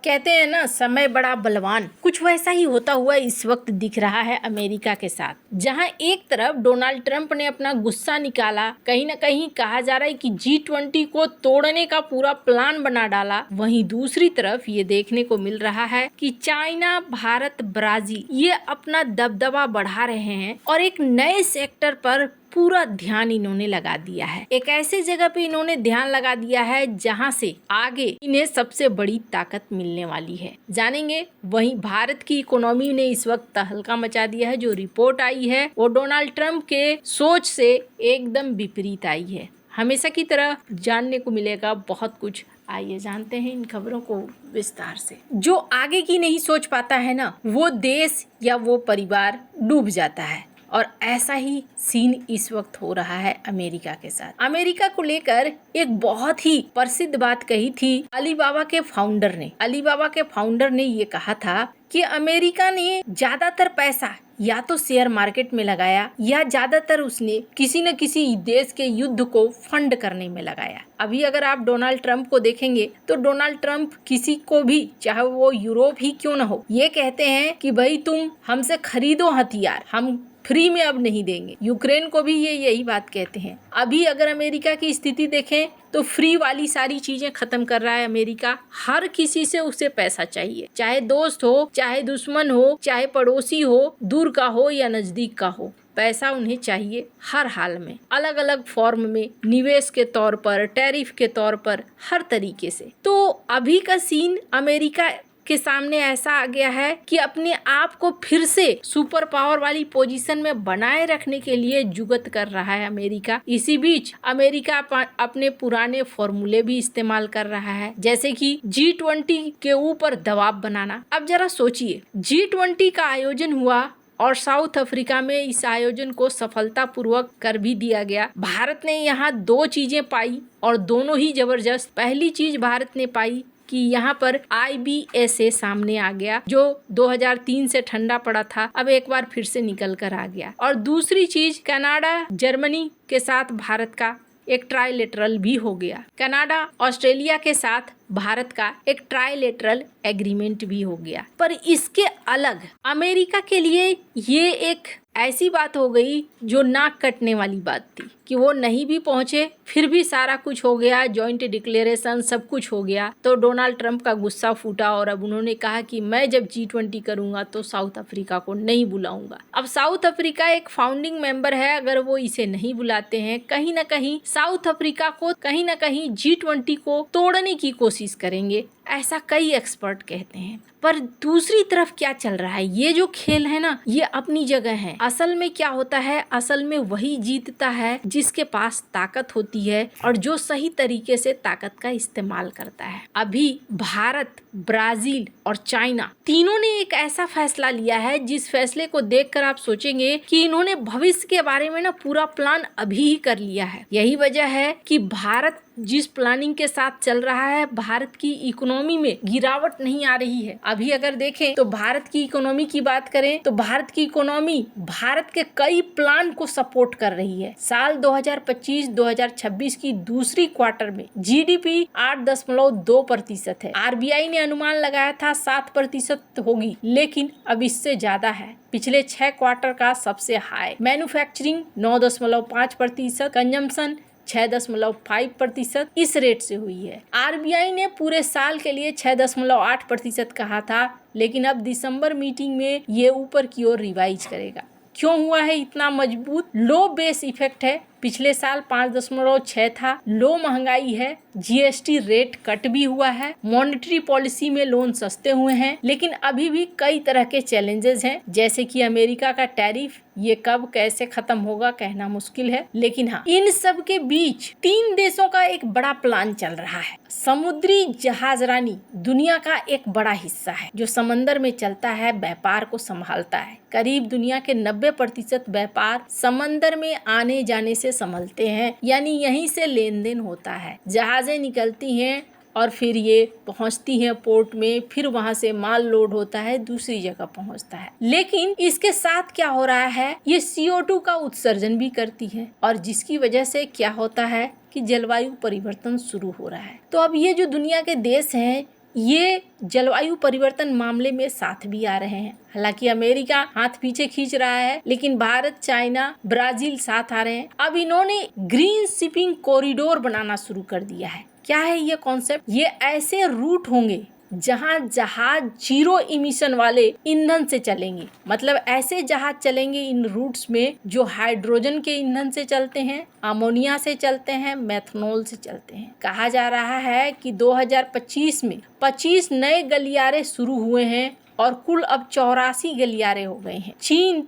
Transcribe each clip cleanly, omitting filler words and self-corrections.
कहते हैं ना, समय बड़ा बलवान। कुछ वैसा ही होता हुआ इस वक्त दिख रहा है अमेरिका के साथ, जहां एक तरफ डोनाल्ड ट्रंप ने अपना गुस्सा निकाला, कहीं ना कहीं कहा जा रहा है कि G20 को तोड़ने का पूरा प्लान बना डाला। वहीं दूसरी तरफ ये देखने को मिल रहा है कि चाइना, भारत, ब्राजील ये अपना दबदबा बढ़ा रहे हैं और एक नए सेक्टर पर पूरा ध्यान इन्होंने लगा दिया है। एक ऐसे जगह पे इन्होंने ध्यान लगा दिया है जहां से आगे इन्हें सबसे बड़ी ताकत मिलने वाली है। जानेंगे। वहीं भारत की इकोनॉमी ने इस वक्त तहलका मचा दिया है। जो रिपोर्ट आई है वो डोनाल्ड ट्रंप के सोच से एकदम विपरीत आई है। हमेशा की तरह जानने को मिलेगा बहुत कुछ। आइए जानते हैं इन खबरों को विस्तार से। जो आगे की नहीं सोच पाता है ना, वो देश या वो परिवार डूब जाता है। और ऐसा ही सीन इस वक्त हो रहा है अमेरिका के साथ। अमेरिका को लेकर एक बहुत ही प्रसिद्ध बात कही थी अलीबाबा के फाउंडर ने। अलीबाबा के फाउंडर ने ये कहा था कि अमेरिका ने ज्यादातर पैसा या तो शेयर मार्केट में लगाया या ज्यादातर उसने किसी न किसी देश के युद्ध को फंड करने में लगाया। अभी अगर आप डोनाल्ड ट्रंप को देखेंगे तो डोनाल्ड ट्रंप किसी को भी, चाहे वो यूरोप ही क्यों न हो, ये कहते हैं कि भाई तुम हमसे खरीदो हथियार, हम फ्री में अब नहीं देंगे। यूक्रेन को भी ये यही बात कहते हैं। अभी अगर अमेरिका की स्थिति देखें तो फ्री वाली सारी चीजें खत्म कर रहा है अमेरिका। हर किसी से उसे पैसा चाहिए, चाहे दोस्त हो, चाहे दुश्मन हो, चाहे पड़ोसी हो, दूर का हो या नजदीक का हो, पैसा उन्हें चाहिए हर हाल में, अलग अलग फॉर्म में, निवेश के तौर पर, टैरिफ के तौर पर, हर तरीके से। तो अभी का सीन अमेरिका के सामने ऐसा आ गया है कि अपने आप को फिर से सुपर पावर वाली पोजीशन में बनाए रखने के लिए जुगत कर रहा है अमेरिका। इसी बीच अमेरिका अपने पुराने फॉर्मूले भी इस्तेमाल कर रहा है, जैसे कि G20 के ऊपर दबाव बनाना। अब जरा सोचिए, G20 का आयोजन हुआ और साउथ अफ्रीका में इस आयोजन को सफलतापूर्वक कर भी दिया गया। भारत ने यहाँ दो चीजें पाई और दोनों ही जबरदस्त। पहली चीज भारत ने पाई कि यहाँ पर IBSA सामने आ गया, जो 2003 से ठंडा पड़ा था, अब एक बार फिर से निकल कर आ गया। और दूसरी चीज, कनाडा, जर्मनी के साथ भारत का एक ट्राइलेटरल भी हो गया। कनाडा, ऑस्ट्रेलिया के साथ भारत का एक ट्राइलेटरल एग्रीमेंट भी हो गया। पर इसके अलग अमेरिका के लिए ये एक ऐसी बात हो गई जो नाक कटने वाली बात थी कि वो नहीं भी पहुंचे, फिर भी सारा कुछ हो गया, जॉइंट डिक्लेरेशन सब कुछ हो गया। तो डोनाल्ड ट्रंप का गुस्सा फूटा और अब उन्होंने कहा कि मैं जब G20 करूंगा तो साउथ अफ्रीका को नहीं बुलाऊंगा। अब साउथ अफ्रीका एक फाउंडिंग मेंबर है, अगर वो इसे नहीं बुलाते हैं, कहीं ना कहीं साउथ अफ्रीका को कहीं ना कहीं G20 को तोड़ने की कोशिश करेंगे, ऐसा कई एक्सपर्ट कहते हैं। पर दूसरी तरफ क्या चल रहा है, ये जो खेल है ना, ये अपनी जगह है। असल में क्या होता है, असल में वही जीतता है जिसके पास ताकत होती है और जो सही तरीके से ताकत का इस्तेमाल करता है। अभी भारत, ब्राजील और चाइना तीनों ने एक ऐसा फैसला लिया है जिस फैसले को देखकर आप सोचेंगे कि इन्होंने भविष्य के बारे में ना पूरा प्लान अभी ही कर लिया है। यही वजह है कि भारत जिस प्लानिंग के साथ चल रहा है, भारत की इकोनॉमी में गिरावट नहीं आ रही है। अभी अगर देखें तो भारत की इकोनॉमी की बात करें तो भारत की इकोनॉमी भारत के कई प्लान को सपोर्ट कर रही है। साल 2025-2026 की दूसरी क्वार्टर में GDP 8.2% है। RBI ने अनुमान लगाया था 7% होगी, लेकिन अब इससे ज्यादा है। पिछले 6 क्वार्टर का सबसे हाई। मैन्युफैक्चरिंग 9.5%, कंजम्पशन 6.5% इस रेट से हुई है। RBI ने पूरे साल के लिए 6.8% कहा था, लेकिन अब दिसंबर मीटिंग में ये ऊपर की ओर रिवाइज करेगा। क्यों हुआ है इतना मजबूत? लो बेस इफेक्ट है। पिछले साल 5.6 था। लो महंगाई है, GST रेट कट भी हुआ है, मॉनेटरी पॉलिसी में लोन सस्ते हुए हैं, लेकिन अभी भी कई तरह के चैलेंजेस हैं, जैसे कि अमेरिका का टैरिफ, ये कब कैसे खत्म होगा कहना मुश्किल है। लेकिन हाँ, इन सब के बीच 3 देशों का एक बड़ा प्लान चल रहा है। समुद्री जहाजरानी दुनिया का एक बड़ा हिस्सा है जो समंदर में चलता है, व्यापार को संभालता है। करीब दुनिया के 90% व्यापार समंदर में आने जाने से संभलते हैं, यानी यहीं से लेन देन होता है। जहाजें निकलती हैं और फिर ये पहुंचती हैं पोर्ट में, फिर वहां से माल लोड होता है, दूसरी जगह पहुंचता है। लेकिन इसके साथ क्या हो रहा है, ये CO2 का उत्सर्जन भी करती है और जिसकी वजह से क्या होता है कि जलवायु परिवर्तन शुरू हो रहा है। तो अब ये जो दुनिया के देश हैं, ये जलवायु परिवर्तन मामले में साथ भी आ रहे हैं। हालांकि अमेरिका हाथ पीछे खींच रहा है, लेकिन भारत, चाइना, ब्राजील साथ आ रहे हैं। अब इन्होंने ग्रीन शिपिंग कॉरिडोर बनाना शुरू कर दिया है। क्या है ये कॉन्सेप्ट? ये ऐसे रूट होंगे जहां जहाज जीरो इमिशन वाले ईंधन से चलेंगे। मतलब ऐसे जहाज चलेंगे इन रूट्स में जो हाइड्रोजन के ईंधन से चलते हैं, अमोनिया से चलते हैं, मेथनॉल से चलते हैं। कहा जा रहा है कि 2025 में 25 नए गलियारे शुरू हुए हैं और कुल अब 84 गलियारे हो गए हैं। चीन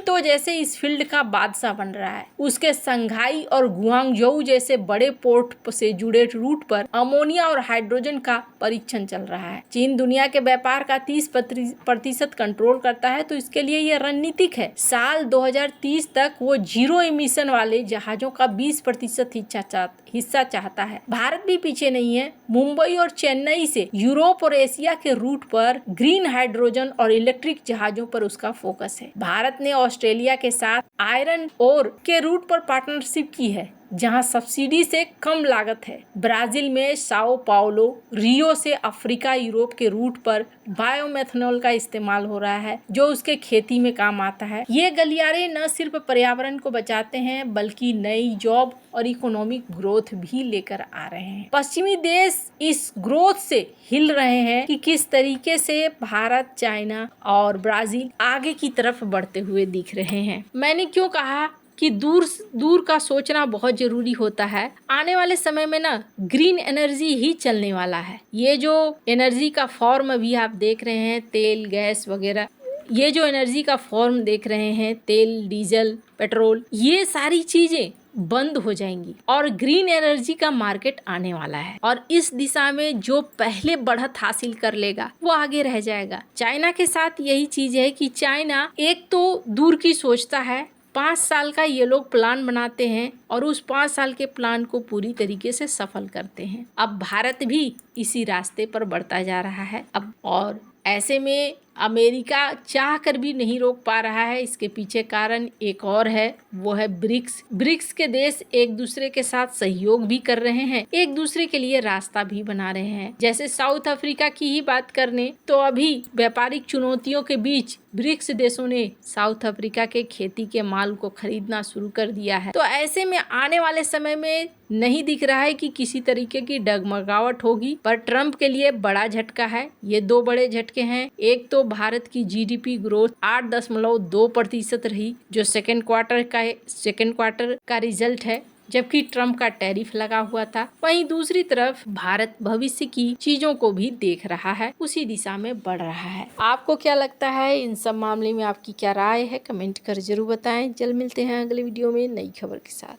तो जैसे इस फील्ड का बादशाह बन रहा है। उसके संघाई और गुआंगझोउ जैसे बड़े पोर्ट से जुड़े रूट पर अमोनिया और हाइड्रोजन का परीक्षण चल रहा है। चीन दुनिया के व्यापार का 30% कंट्रोल करता है, तो इसके लिए यह रणनीतिक है। साल 2030 तक वो जीरो इमिशन वाले जहाजों का 20% हिस्सा चाहता है। भारत भी पीछे नहीं है। मुंबई और चेन्नई से यूरोप और एशिया के रूट पर ग्रीन हाइड्रोजन और इलेक्ट्रिक जहाजों पर उसका फोकस है। भारत ने ऑस्ट्रेलिया के साथ आयरन ओर के रूट पर पार्टनरशिप की है, जहां सब्सिडी से कम लागत है। ब्राजील में साओ पाउलो, रियो से अफ्रीका, यूरोप के रूट पर बायोमेथनॉल का इस्तेमाल हो रहा है, जो उसके खेती में काम आता है। ये गलियारे न सिर्फ पर्यावरण को बचाते हैं, बल्कि नई जॉब और इकोनॉमिक ग्रोथ भी लेकर आ रहे हैं। पश्चिमी देश इस ग्रोथ से हिल रहे हैं कि किस तरीके से भारत, चाइना और ब्राजील आगे की तरफ बढ़ते हुए दिख रहे हैं। मैंने क्यों कहा कि दूर का सोचना बहुत जरूरी होता है। आने वाले समय में ना ग्रीन एनर्जी ही चलने वाला है। ये जो एनर्जी का फॉर्म अभी आप देख रहे हैं, तेल, गैस वगैरह, ये जो एनर्जी का फॉर्म देख रहे हैं, तेल, डीजल, पेट्रोल, ये सारी चीजें बंद हो जाएंगी और ग्रीन एनर्जी का मार्केट आने वाला है। और इस दिशा में जो पहले बढ़त हासिल कर लेगा वो आगे रह जाएगा। चाइना के साथ यही चीज है कि चाइना एक तो दूर की सोचता है। 5 साल का ये लोग प्लान बनाते हैं और उस 5 साल के प्लान को पूरी तरीके से सफल करते हैं। अब भारत भी इसी रास्ते पर बढ़ता जा रहा है। अब और ऐसे में अमेरिका चाह कर भी नहीं रोक पा रहा है। इसके पीछे कारण एक और है, वो है ब्रिक्स। ब्रिक्स के देश एक दूसरे के साथ सहयोग भी कर रहे हैं, एक दूसरे के लिए रास्ता भी बना रहे हैं। जैसे साउथ अफ्रीका की ही बात करने तो अभी व्यापारिक चुनौतियों के बीच ब्रिक्स देशों ने साउथ अफ्रीका के खेती के माल को खरीदना शुरू कर दिया है। तो ऐसे में आने वाले समय में नहीं दिख रहा है कि किसी तरीके की डगमगावट होगी। पर ट्रंप के लिए बड़ा झटका है। ये 2 बड़े झटके हैं। एक तो भारत की जीडीपी ग्रोथ 8.2% रही, जो सेकेंड क्वार्टर का रिजल्ट है, जबकि ट्रंप का टैरिफ लगा हुआ था। वहीं दूसरी तरफ भारत भविष्य की चीजों को भी देख रहा है, उसी दिशा में बढ़ रहा है। आपको क्या लगता है इन सब मामले में? आपकी क्या राय है? कमेंट कर जरूर बताएं। जल्द मिलते हैं अगले वीडियो में नई खबर के साथ।